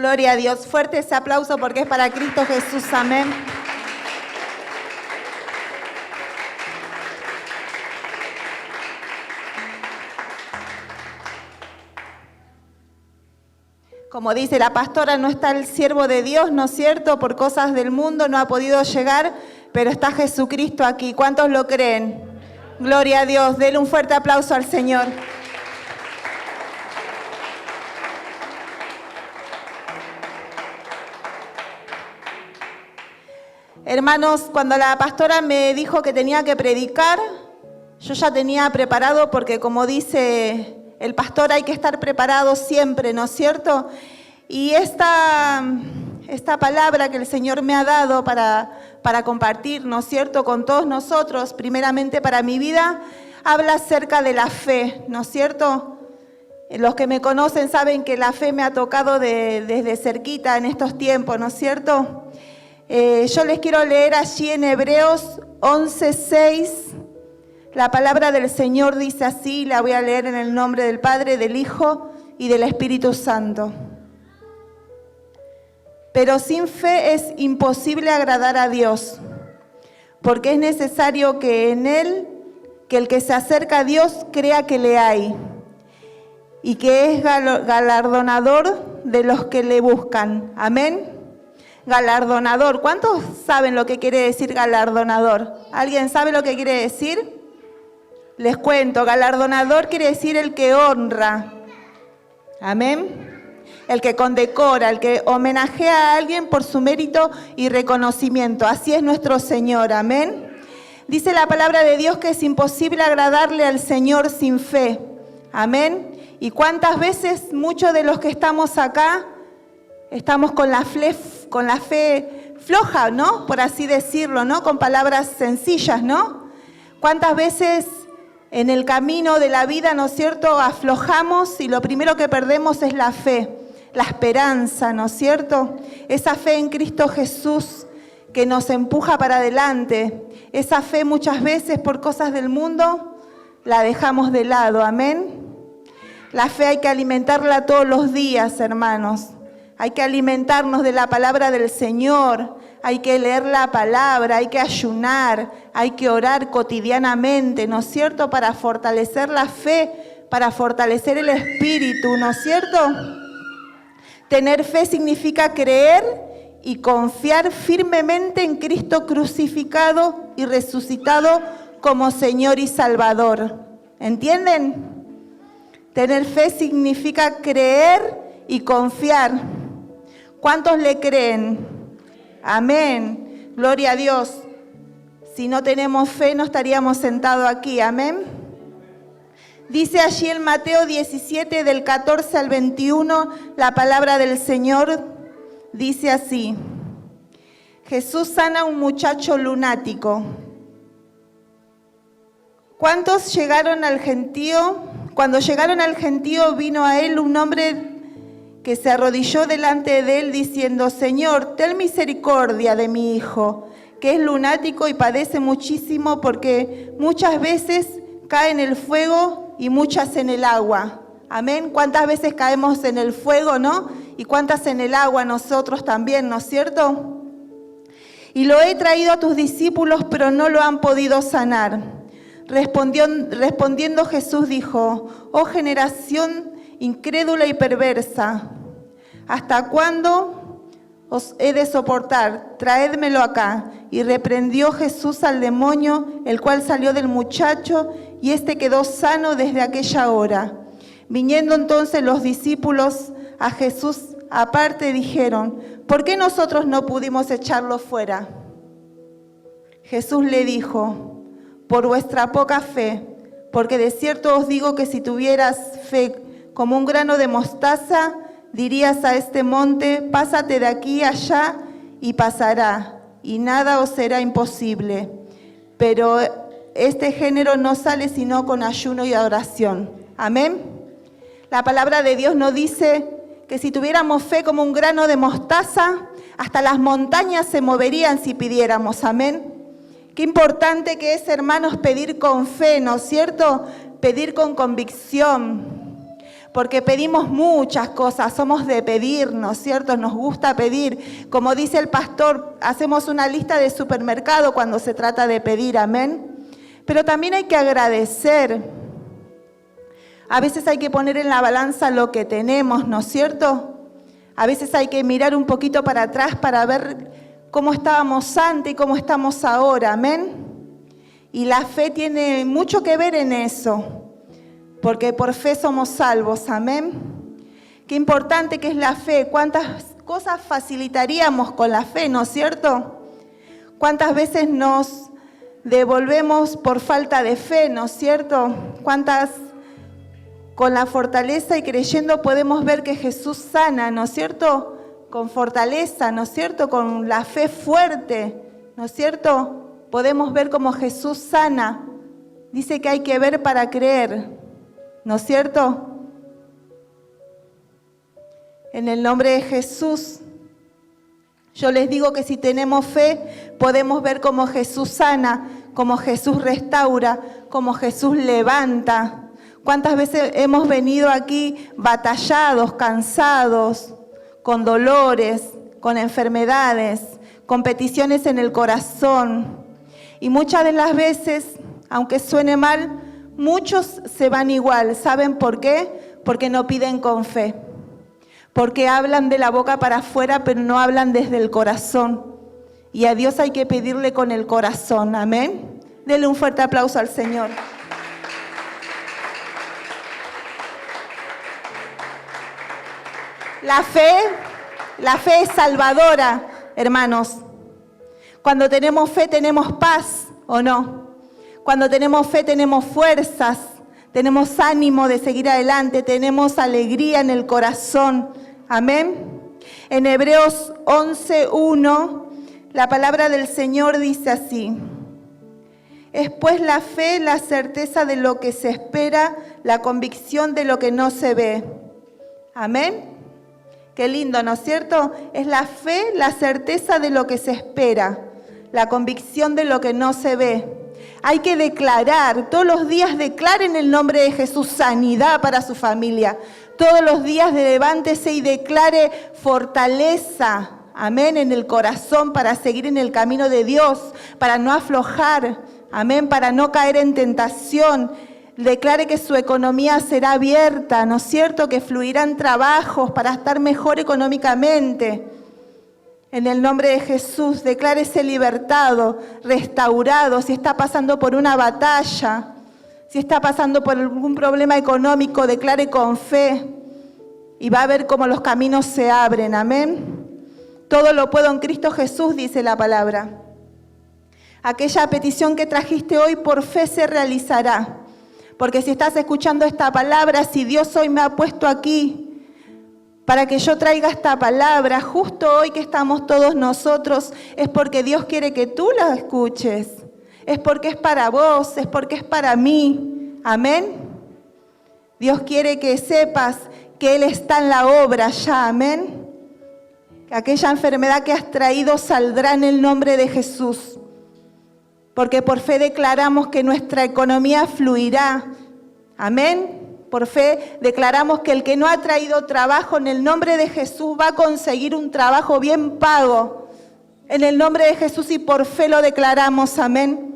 Gloria a Dios. Fuerte ese aplauso porque es para Cristo Jesús. Amén. Como dice la pastora, no está el siervo de Dios, ¿no es cierto? Por cosas del mundo no ha podido llegar, pero está Jesucristo aquí. ¿Cuántos lo creen? Gloria a Dios. Denle un fuerte aplauso al Señor. Hermanos, cuando la pastora me dijo que tenía que predicar, yo ya tenía preparado porque como dice el pastor hay que estar preparado siempre, ¿no es cierto? Y esta palabra que el Señor me ha dado para compartir, ¿no es cierto?, con todos nosotros, primeramente para mi vida, habla acerca de la fe, ¿no es cierto? Los que me conocen saben que la fe me ha tocado desde cerquita en estos tiempos, ¿no es cierto? Yo les quiero leer allí en Hebreos 11:6. La palabra del Señor dice así, la voy a leer en el nombre del Padre, del Hijo y del Espíritu Santo. Pero sin fe es imposible agradar a Dios, porque es necesario que en Él, que el que se acerca a Dios crea que le hay, y que es galardonador de los que le buscan. Amén. Galardonador. ¿Cuántos saben lo que quiere decir galardonador? ¿Alguien sabe lo que quiere decir? Les cuento, galardonador quiere decir el que honra. Amén. El que condecora, el que homenajea a alguien por su mérito y reconocimiento. Así es nuestro Señor. Amén. Dice la palabra de Dios que es imposible agradarle al Señor sin fe. Amén. ¿Y cuántas veces muchos de los que estamos acá estamos con la fe floja, ¿no? Por así decirlo, ¿no? Con palabras sencillas, ¿no? ¿Cuántas veces en el camino de la vida, ¿no es cierto?, aflojamos y lo primero que perdemos es la fe, la esperanza, ¿no es cierto? Esa fe en Cristo Jesús que nos empuja para adelante. Esa fe muchas veces por cosas del mundo la dejamos de lado, amén. La fe hay que alimentarla todos los días, hermanos. Hay que alimentarnos de la palabra del Señor, hay que leer la palabra, hay que ayunar, hay que orar cotidianamente, ¿no es cierto?, para fortalecer la fe, para fortalecer el espíritu, ¿no es cierto? Tener fe significa creer y confiar firmemente en Cristo crucificado y resucitado como Señor y Salvador. ¿Entienden? Tener fe significa creer y confiar. ¿Cuántos le creen? Amén. Gloria a Dios. Si no tenemos fe, no estaríamos sentados aquí. Amén. Dice allí en Mateo 17, del 14 al 21, la palabra del Señor dice así. Jesús sana a un muchacho lunático. ¿Cuántos llegaron al gentío? Cuando llegaron al gentío, vino a él un hombre que se arrodilló delante de él diciendo, Señor, ten misericordia de mi hijo, que es lunático y padece muchísimo porque muchas veces cae en el fuego y muchas en el agua. Amén. ¿Cuántas veces caemos en el fuego, no? Y cuántas en el agua nosotros también, ¿no es cierto? Y lo he traído a tus discípulos, pero no lo han podido sanar. Respondiendo Jesús dijo, oh generación incrédula y perversa, ¿hasta cuándo os he de soportar? Traédmelo acá. Y reprendió Jesús al demonio, el cual salió del muchacho, y éste quedó sano desde aquella hora. Viniendo entonces los discípulos a Jesús aparte, dijeron, ¿por qué nosotros no pudimos echarlo fuera? Jesús le dijo, por vuestra poca fe, porque de cierto os digo que si tuvieras fe como un grano de mostaza, dirías a este monte, pásate de aquí allá, y pasará, y nada os será imposible. Pero este género no sale sino con ayuno y oración. Amén. La palabra de Dios nos dice que si tuviéramos fe como un grano de mostaza, hasta las montañas se moverían si pidiéramos. Amén. Qué importante que es, hermanos, pedir con fe, ¿no es cierto? Pedir con convicción. porque pedimos muchas cosas, somos de pedir, ¿no es cierto? Nos gusta pedir. Como dice el pastor, hacemos una lista de supermercado cuando se trata de pedir, amén. Pero también hay que agradecer. A veces hay que poner en la balanza lo que tenemos, ¿no es cierto? A veces hay que mirar un poquito para atrás para ver cómo estábamos antes y cómo estamos ahora, amén. Y la fe tiene mucho que ver en eso, porque por fe somos salvos, amén. Qué importante que es la fe, cuántas cosas facilitaríamos con la fe, ¿no es cierto? Cuántas veces nos devolvemos por falta de fe, ¿no es cierto? Cuántas con la fortaleza y creyendo podemos ver que Jesús sana, ¿no es cierto? Con fortaleza, ¿no es cierto? Con la fe fuerte, ¿no es cierto? Podemos ver cómo Jesús sana. Dice que hay que ver para creer, ¿no es cierto? En el nombre de Jesús, yo les digo que si tenemos fe, podemos ver cómo Jesús sana, cómo Jesús restaura, cómo Jesús levanta. ¿Cuántas veces hemos venido aquí batallados, cansados, con dolores, con enfermedades, con peticiones en el corazón? Y muchas de las veces, aunque suene mal, muchos se van igual. ¿Saben por qué? Porque no piden con fe. Porque hablan de la boca para afuera, pero no hablan desde el corazón. Y a Dios hay que pedirle con el corazón. Amén. Denle un fuerte aplauso al Señor. La fe es salvadora, hermanos. Cuando tenemos fe tenemos paz, ¿o no? Cuando tenemos fe tenemos fuerzas, tenemos ánimo de seguir adelante, tenemos alegría en el corazón. Amén. En Hebreos 11:1, la palabra del Señor dice así: es pues la fe la certeza de lo que se espera, la convicción de lo que no se ve. Amén. Qué lindo, ¿no es cierto? Es la fe, la certeza de lo que se espera, la convicción de lo que no se ve. Hay que declarar, todos los días declaren el nombre de Jesús sanidad para su familia. Todos los días levántese y declare fortaleza, amén, en el corazón para seguir en el camino de Dios, para no aflojar, amén, para no caer en tentación. Declare que su economía será abierta, ¿no es cierto? Que fluirán trabajos para estar mejor económicamente. En el nombre de Jesús, declárese libertado, restaurado. Si está pasando por una batalla, si está pasando por algún problema económico, declare con fe. Y va a ver cómo los caminos se abren, amén. Todo lo puedo en Cristo Jesús, dice la palabra. Aquella petición que trajiste hoy por fe se realizará. Porque si estás escuchando esta palabra, si Dios hoy me ha puesto aquí para que yo traiga esta palabra, justo hoy que estamos todos nosotros, es porque Dios quiere que tú la escuches. Es porque es para vos, es porque es para mí. Amén. Dios quiere que sepas que Él está en la obra ya. Amén. Que aquella enfermedad que has traído saldrá en el nombre de Jesús. Porque por fe declaramos que nuestra economía fluirá. Amén. Por fe declaramos que el que no ha traído trabajo en el nombre de Jesús va a conseguir un trabajo bien pago. En el nombre de Jesús y por fe lo declaramos. Amén.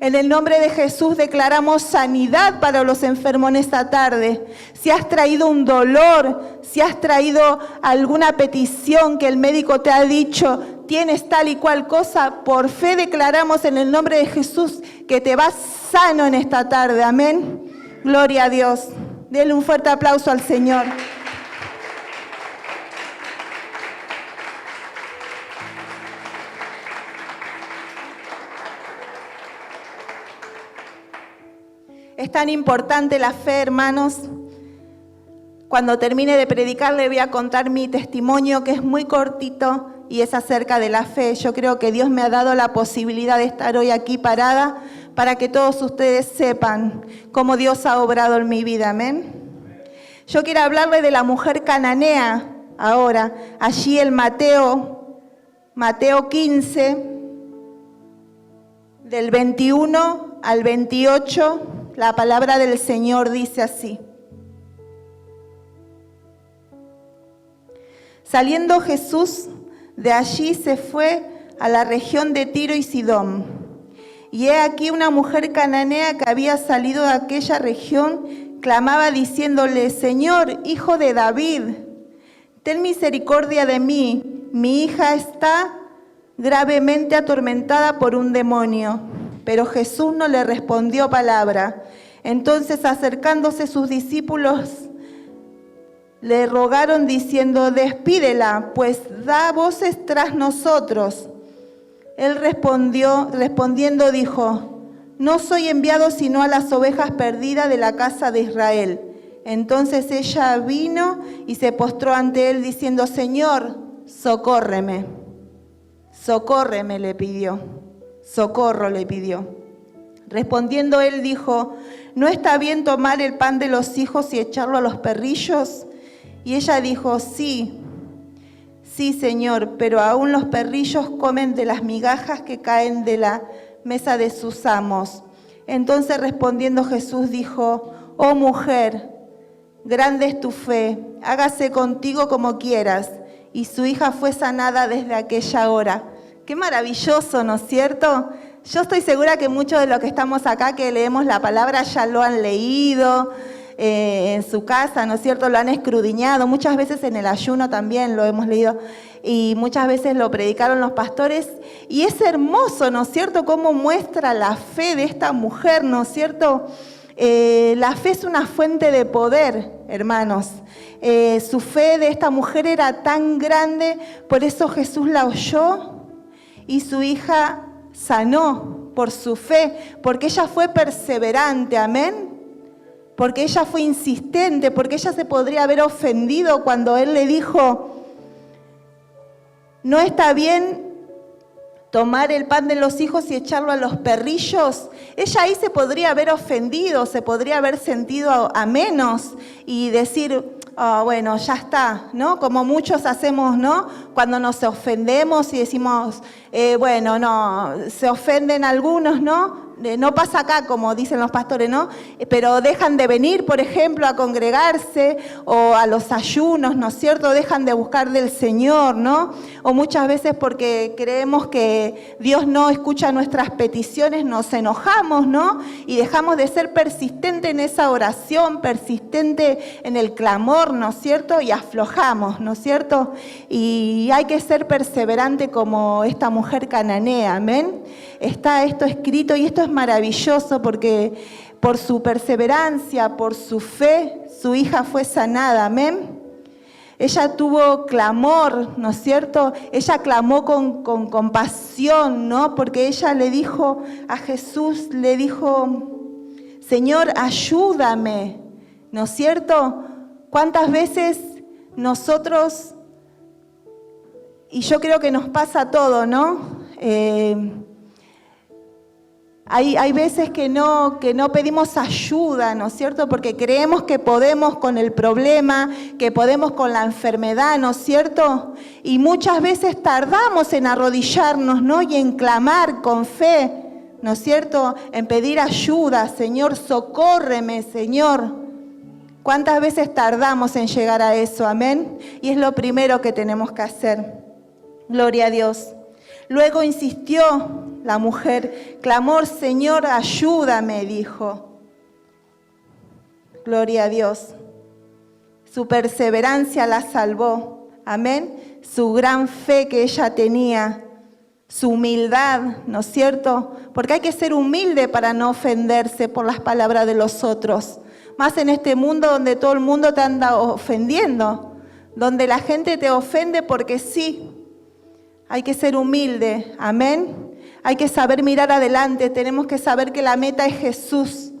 En el nombre de Jesús declaramos sanidad para los enfermos en esta tarde. Si has traído un dolor, si has traído alguna petición que el médico te ha dicho, tienes tal y cual cosa, por fe declaramos en el nombre de Jesús que te vas sano en esta tarde. Amén. Gloria a Dios. Denle un fuerte aplauso al Señor. Es tan importante la fe, hermanos. Cuando termine de predicar le voy a contar mi testimonio, que es muy cortito y es acerca de la fe. Yo creo que Dios me ha dado la posibilidad de estar hoy aquí parada para que todos ustedes sepan cómo Dios ha obrado en mi vida. Amén. Yo quiero hablarle de la mujer cananea ahora. Allí en Mateo 15, del 21 al 28, la palabra del Señor dice así: Saliendo Jesús de allí se fue a la región de Tiro y Sidón. Y he aquí una mujer cananea que había salido de aquella región, clamaba diciéndole: Señor, hijo de David, ten misericordia de mí, mi hija está gravemente atormentada por un demonio. Pero Jesús no le respondió palabra. Entonces, acercándose sus discípulos, le rogaron diciendo: despídela, pues da voces tras nosotros. Él respondiendo dijo: no soy enviado sino a las ovejas perdidas de la casa de Israel. Entonces ella vino y se postró ante él diciendo: Señor, socórreme. Socórreme, le pidió. Socorro le pidió. Respondiendo él dijo: ¿no está bien tomar el pan de los hijos y echarlo a los perrillos? Y ella dijo: sí, Señor, pero aún los perrillos comen de las migajas que caen de la mesa de sus amos. Entonces respondiendo Jesús dijo: oh mujer, grande es tu fe, hágase contigo como quieras. Y su hija fue sanada desde aquella hora. Qué maravilloso, ¿no es cierto? Yo estoy segura que muchos de los que estamos acá, que leemos la palabra, ya lo han leído en su casa, ¿no es cierto? Lo han escudriñado, muchas veces en el ayuno también lo hemos leído, y muchas veces lo predicaron los pastores, y es hermoso, ¿no es cierto?, cómo muestra la fe de esta mujer, ¿no es cierto? La fe es una fuente de poder, hermanos. Su fe de esta mujer era tan grande, por eso Jesús la oyó y su hija sanó por su fe, porque ella fue perseverante, amén. Porque ella fue insistente, porque ella se podría haber ofendido cuando él le dijo: no está bien tomar el pan de los hijos y echarlo a los perrillos. Ella ahí se podría haber ofendido, se podría haber sentido a menos y decir: oh, bueno, ya está, ¿no? Como muchos hacemos, ¿no? Cuando nos ofendemos y decimos, bueno, no, se ofenden algunos, ¿no? No pasa acá, como dicen los pastores, ¿no? Pero dejan de venir, por ejemplo, a congregarse o a los ayunos, ¿no es cierto? Dejan de buscar del Señor, ¿no? O muchas veces porque creemos que Dios no escucha nuestras peticiones, nos enojamos, ¿no? Y dejamos de ser persistente en esa oración, persistente en el clamor, ¿no es cierto? Y aflojamos, ¿no es cierto? Y hay que ser perseverante como esta mujer cananea, amén. Está esto escrito y esto es maravilloso porque por su perseverancia, por su fe, su hija fue sanada, amén. Ella tuvo clamor, ¿no es cierto? Ella clamó con compasión, ¿no? Porque ella le dijo a Jesús, le dijo: Señor, ayúdame, ¿no es cierto? ¿Cuántas veces nosotros, y yo creo que nos pasa todo, ¿no? Hay veces que no pedimos ayuda, ¿no es cierto? Porque creemos que podemos con el problema, que podemos con la enfermedad, ¿no es cierto? Y muchas veces tardamos en arrodillarnos, ¿no? Y en clamar con fe, ¿no es cierto? En pedir ayuda: Señor, socórreme, Señor. ¿Cuántas veces tardamos en llegar a eso? Amén. Y es lo primero que tenemos que hacer. Gloria a Dios. Luego insistió la mujer, clamó: Señor, ayúdame, dijo. Gloria a Dios. Su perseverancia la salvó, amén. Su gran fe que ella tenía, su humildad, ¿no es cierto? Porque hay que ser humilde para no ofenderse por las palabras de los otros. Más en este mundo donde todo el mundo te anda ofendiendo, donde la gente te ofende porque sí. Hay que ser humilde, amén. Hay que saber mirar adelante, tenemos que saber que la meta es Jesús,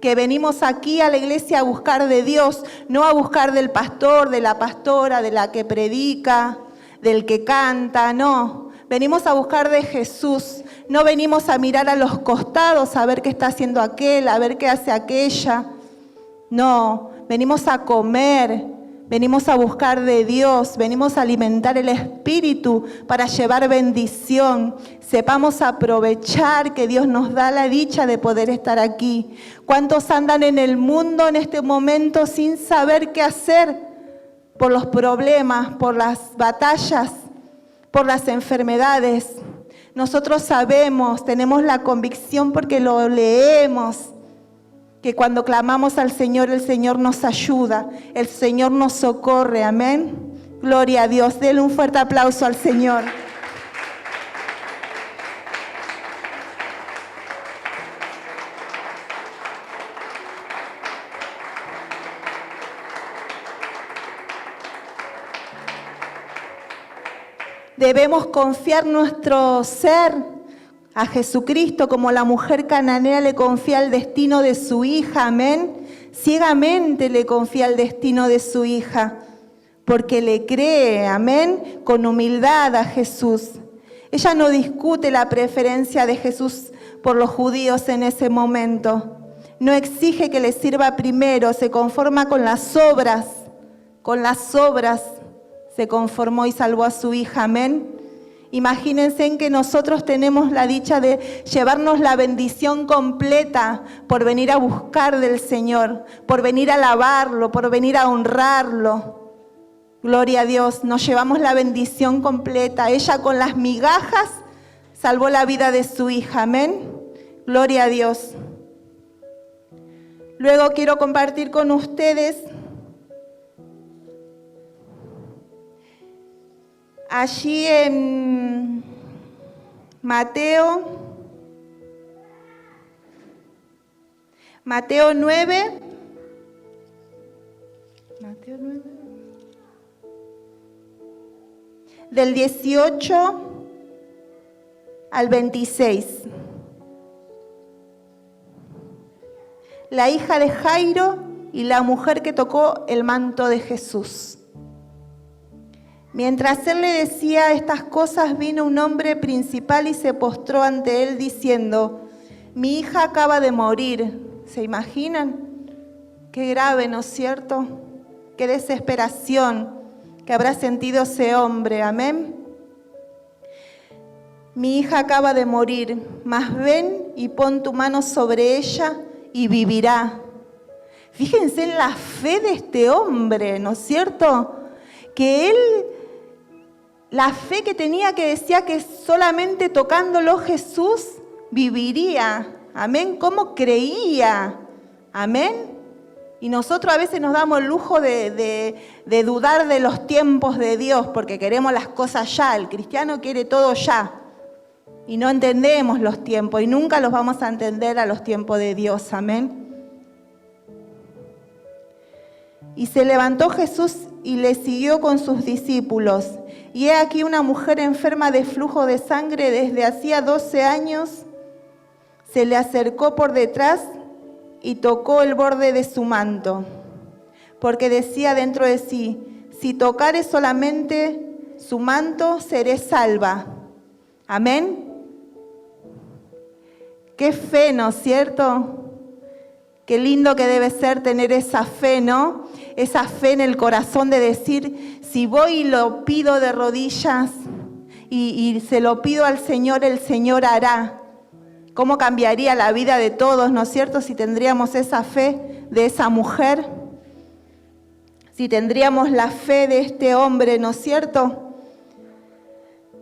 que venimos aquí a la iglesia a buscar de Dios, no a buscar del pastor, de la pastora, de la que predica, del que canta, no. Venimos a buscar de Jesús, no venimos a mirar a los costados, a ver qué está haciendo aquel, a ver qué hace aquella. No, venimos a comer. Venimos a buscar de Dios, venimos a alimentar el Espíritu para llevar bendición. Sepamos aprovechar que Dios nos da la dicha de poder estar aquí. ¿Cuántos andan en el mundo en este momento sin saber qué hacer? por los problemas, por las batallas, por las enfermedades. Nosotros sabemos, tenemos la convicción porque lo leemos, que cuando clamamos al Señor, el Señor nos ayuda, el Señor nos socorre, amén. Gloria a Dios, denle un fuerte aplauso al Señor. Debemos confiar nuestro ser a Jesucristo, como la mujer cananea le confía el destino de su hija, amén. Ciegamente le confía el destino de su hija, porque le cree, amén, con humildad a Jesús. Ella no discute la preferencia de Jesús por los judíos en ese momento. No exige que le sirva primero, se conforma con las obras. Con las obras se conformó y salvó a su hija, amén. Imagínense en que nosotros tenemos la dicha de llevarnos la bendición completa por venir a buscar del Señor, por venir a alabarlo, por venir a honrarlo. Gloria a Dios, nos llevamos la bendición completa. Ella con las migajas salvó la vida de su hija, amén. Gloria a Dios. Luego quiero compartir con ustedes allí en Mateo 9, del 18 al 26. La hija de Jairo y la mujer que tocó el manto de Jesús. Mientras él le decía estas cosas, vino un hombre principal y se postró ante él diciendo: mi hija acaba de morir. ¿Se imaginan? Qué grave, ¿no es cierto? Qué desesperación que habrá sentido ese hombre, amén. Mi hija acaba de morir, mas ven y pon tu mano sobre ella y vivirá. Fíjense en la fe de este hombre, ¿no es cierto? Que él, la fe que tenía, que decía que solamente tocándolo Jesús viviría, amén. ¿Cómo creía? Amén. Y nosotros a veces nos damos el lujo de dudar de los tiempos de Dios porque queremos las cosas ya. El cristiano quiere todo ya. Y no entendemos los tiempos y nunca los vamos a entender a los tiempos de Dios. Amén. Y se levantó Jesús y le siguió con sus discípulos. Y he aquí una mujer enferma de flujo de sangre desde hacía 12 años. Se le acercó por detrás y tocó el borde de su manto, porque decía dentro de sí: si tocare solamente su manto, seré salva. Amén. Qué fe, ¿no es cierto? Qué lindo que debe ser tener esa fe, ¿no? Esa fe en el corazón de decir: si voy y lo pido de rodillas y se lo pido al Señor, el Señor hará. ¿Cómo cambiaría la vida de todos, ¿no es cierto? Si tendríamos esa fe de esa mujer, si tendríamos la fe de este hombre, ¿no es cierto?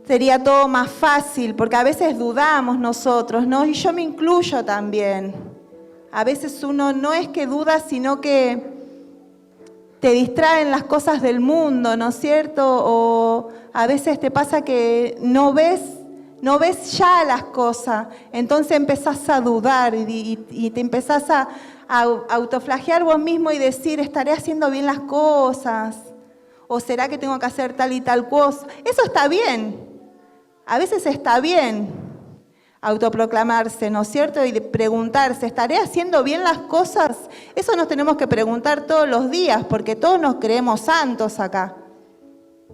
Sería todo más fácil, porque a veces dudamos nosotros, ¿no? Y yo me incluyo también. A veces uno no es que duda, sino que te distraen las cosas del mundo, ¿no es cierto? O a veces te pasa que no ves ya las cosas, entonces empezás a dudar y te empezás a autoflagear vos mismo y decir: ¿estaré haciendo bien las cosas? ¿O será que tengo que hacer tal y tal cosa? Eso está bien. A veces está bien autoproclamarse, ¿no es cierto? Y preguntarse: ¿estaré haciendo bien las cosas? Eso nos tenemos que preguntar todos los días, porque todos nos creemos santos acá,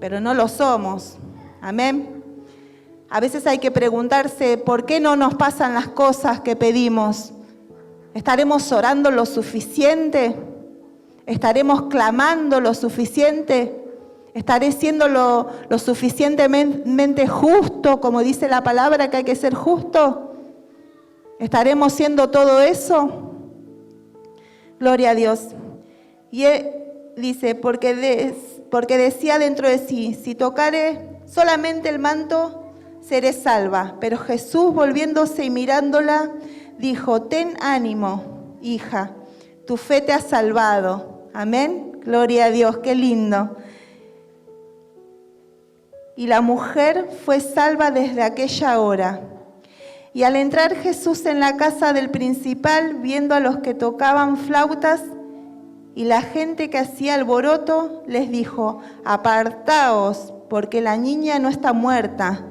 pero no lo somos. Amén. A veces hay que preguntarse: ¿por qué no nos pasan las cosas que pedimos? ¿Estaremos orando lo suficiente? ¿Estaremos clamando lo suficiente? ¿Estaré siendo lo suficientemente justo, como dice la palabra que hay que ser justo? ¿Estaremos siendo todo eso? Gloria a Dios. Y dice: porque porque decía dentro de sí, si tocare solamente el manto, seré salva. Pero Jesús, volviéndose y mirándola, dijo, ten ánimo, hija, tu fe te ha salvado. Amén. Gloria a Dios, qué lindo. Y la mujer fue salva desde aquella hora. Y al entrar Jesús en la casa del principal, viendo a los que tocaban flautas y la gente que hacía alboroto, les dijo, apartaos, porque la niña no está muerta,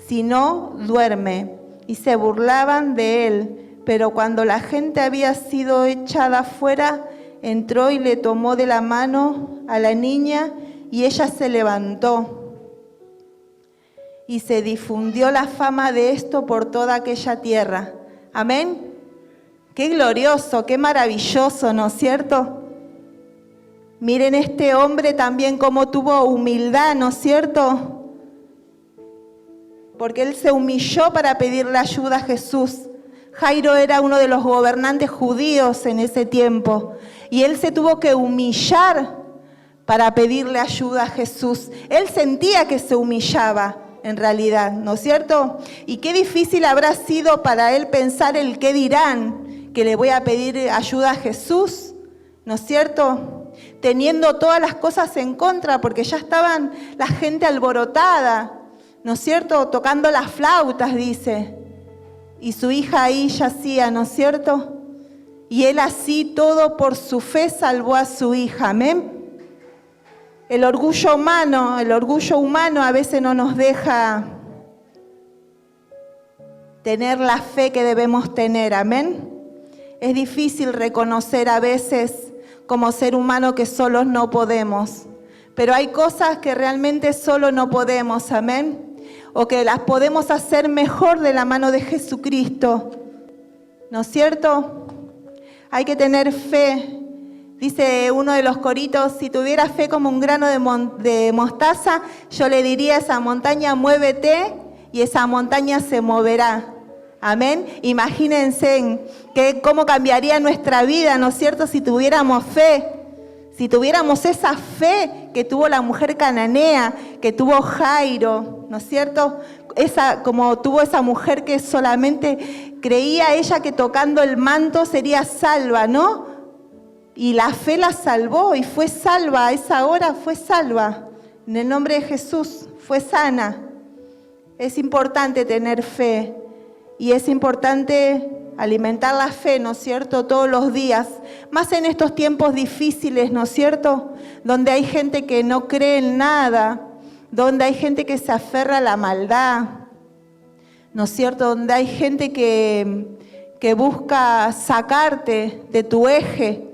sino duerme. Y se burlaban de él. Pero cuando la gente había sido echada fuera, entró y le tomó de la mano a la niña, y ella se levantó. Y se difundió la fama de esto por toda aquella tierra. Amén. Qué glorioso, qué maravilloso, ¿no es cierto? Miren este hombre también cómo tuvo humildad, ¿no es cierto? Porque él se humilló para pedirle ayuda a Jesús. Jairo era uno de los gobernantes judíos en ese tiempo. Y él se tuvo que humillar para pedirle ayuda a Jesús. Él sentía que se humillaba. En realidad, ¿no es cierto? Y qué difícil habrá sido para él pensar el qué dirán, que le voy a pedir ayuda a Jesús, ¿no es cierto? Teniendo todas las cosas en contra, porque ya estaban la gente alborotada, ¿no es cierto? Tocando las flautas, dice. Y su hija ahí yacía, ¿no es cierto? Y él así todo por su fe salvó a su hija, amén. El orgullo humano a veces no nos deja tener la fe que debemos tener, amén. Es difícil reconocer a veces como ser humano que solos no podemos, pero hay cosas que realmente solo no podemos, amén, o que las podemos hacer mejor de la mano de Jesucristo, ¿no es cierto? Hay que tener fe. Dice uno de los coritos, si tuviera fe como un grano de mostaza, yo le diría a esa montaña, muévete, y esa montaña se moverá. Amén. Imagínense cómo cambiaría nuestra vida, ¿no es cierto? Si tuviéramos fe, si tuviéramos esa fe que tuvo la mujer cananea, que tuvo Jairo, ¿no es cierto? Como tuvo esa mujer que solamente creía ella que tocando el manto sería salva, ¿no? Y la fe la salvó y fue salva, a esa hora fue salva. En el nombre de Jesús, fue sana. Es importante tener fe y es importante alimentar la fe, ¿no es cierto?, todos los días. Más en estos tiempos difíciles, ¿no es cierto?, donde hay gente que no cree en nada, donde hay gente que se aferra a la maldad, ¿no es cierto?, donde hay gente que busca sacarte de tu eje.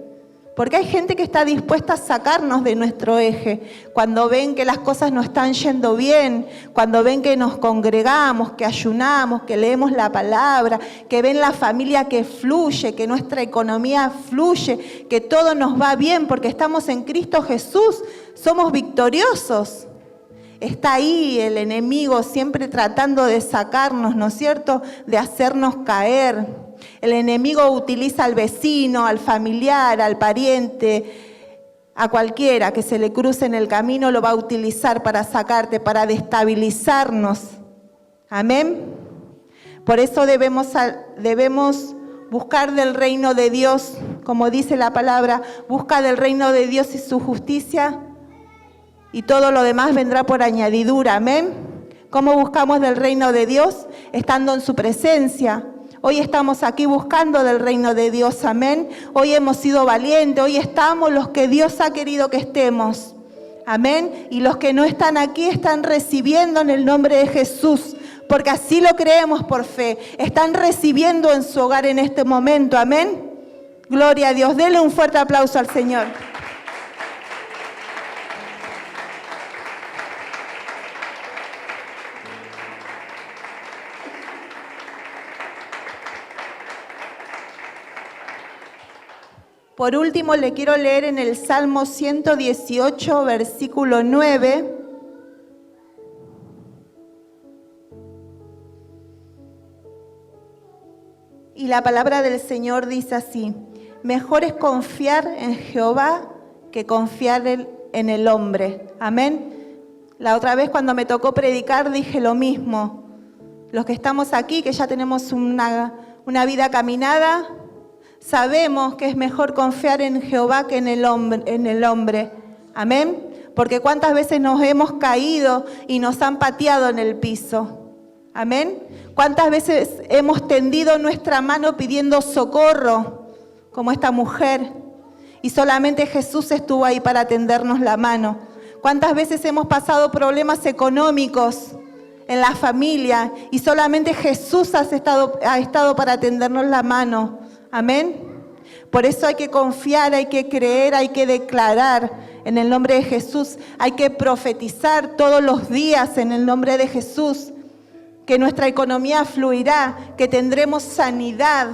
Porque hay gente que está dispuesta a sacarnos de nuestro eje, cuando ven que las cosas no están yendo bien, cuando ven que nos congregamos, que ayunamos, que leemos la palabra, que ven la familia que fluye, que nuestra economía fluye, que todo nos va bien porque estamos en Cristo Jesús, somos victoriosos. Está ahí el enemigo siempre tratando de sacarnos, ¿no es cierto?, de hacernos caer. El enemigo utiliza al vecino, al familiar, al pariente, a cualquiera que se le cruce en el camino, lo va a utilizar para sacarte, para destabilizarnos. Amén. Por eso debemos buscar del reino de Dios, como dice la palabra, busca del reino de Dios y su justicia, y todo lo demás vendrá por añadidura. Amén. ¿Cómo buscamos del reino de Dios? Estando en su presencia. Hoy estamos aquí buscando del reino de Dios, amén. Hoy hemos sido valientes, hoy estamos los que Dios ha querido que estemos, amén. Y los que no están aquí están recibiendo en el nombre de Jesús, porque así lo creemos por fe. Están recibiendo en su hogar en este momento, amén. Gloria a Dios, denle un fuerte aplauso al Señor. Por último, le quiero leer en el Salmo 118, versículo 9. Y la palabra del Señor dice así: mejor es confiar en Jehová que confiar en el hombre. Amén. La otra vez cuando me tocó predicar dije lo mismo. Los que estamos aquí, que ya tenemos una vida caminada, sabemos que es mejor confiar en Jehová que en el hombre. Amén. Porque cuántas veces nos hemos caído y nos han pateado en el piso. Amén. Cuántas veces hemos tendido nuestra mano pidiendo socorro, como esta mujer, y solamente Jesús estuvo ahí para tendernos la mano. Cuántas veces hemos pasado problemas económicos en la familia y solamente Jesús ha estado para tendernos la mano. Amén. Por eso hay que confiar, hay que creer, hay que declarar en el nombre de Jesús. Hay que profetizar todos los días en el nombre de Jesús. Que nuestra economía fluirá, que tendremos sanidad,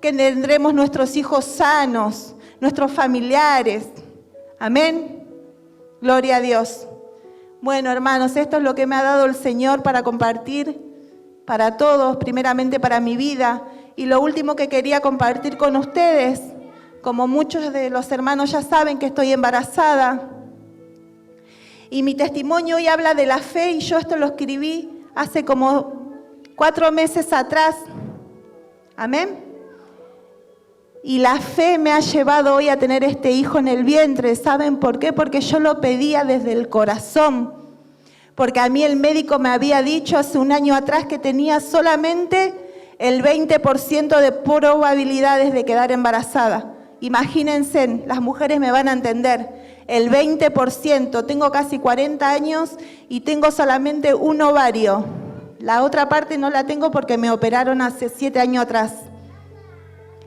que tendremos nuestros hijos sanos, nuestros familiares. Amén. Gloria a Dios. Bueno, hermanos, esto es lo que me ha dado el Señor para compartir para todos, primeramente para mi vida. Y lo último que quería compartir con ustedes, como muchos de los hermanos ya saben que estoy embarazada. Y mi testimonio hoy habla de la fe y yo esto lo escribí hace como 4 meses atrás. Amén. Y la fe me ha llevado hoy a tener este hijo en el vientre. ¿Saben por qué? Porque yo lo pedía desde el corazón. Porque a mí el médico me había dicho hace 1 año atrás que tenía solamente el 20% de probabilidades de quedar embarazada. Imagínense, las mujeres me van a entender. El 20%, tengo casi 40 años y tengo solamente un ovario. La otra parte no la tengo porque me operaron hace 7 años atrás.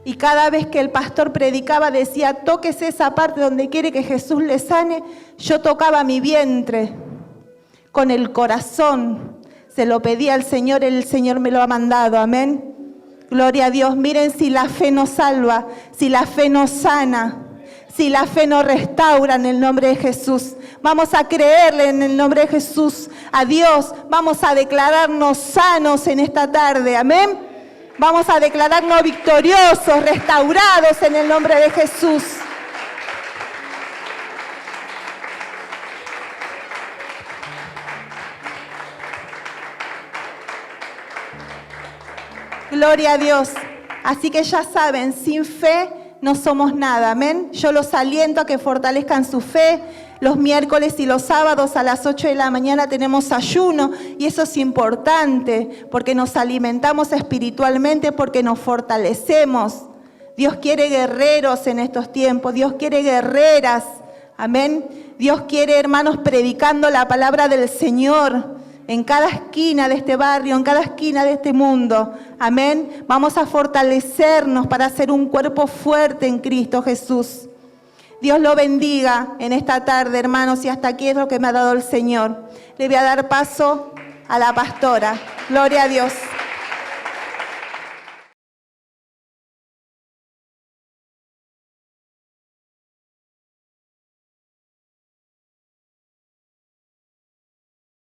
Y cada vez que el pastor predicaba decía, tóquese esa parte donde quiere que Jesús le sane, yo tocaba mi vientre con el corazón. Se lo pedí al Señor, el Señor me lo ha mandado, amén. Gloria a Dios. Miren si la fe nos salva, si la fe nos sana, si la fe nos restaura en el nombre de Jesús. Vamos a creerle en el nombre de Jesús a Dios. Vamos a declararnos sanos en esta tarde, amén. Vamos a declararnos victoriosos, restaurados en el nombre de Jesús. Gloria a Dios. Así que ya saben, sin fe no somos nada, amén. Yo los aliento a que fortalezcan su fe. Los miércoles y los sábados a las 8 de la mañana tenemos ayuno y eso es importante porque nos alimentamos espiritualmente, porque nos fortalecemos. Dios quiere guerreros en estos tiempos, Dios quiere guerreras, amén. Dios quiere hermanos predicando la palabra del Señor en cada esquina de este barrio, en cada esquina de este mundo, amén. Vamos a fortalecernos para ser un cuerpo fuerte en Cristo Jesús. Dios lo bendiga en esta tarde, hermanos, y hasta aquí es lo que me ha dado el Señor. Le voy a dar paso a la pastora. Gloria a Dios.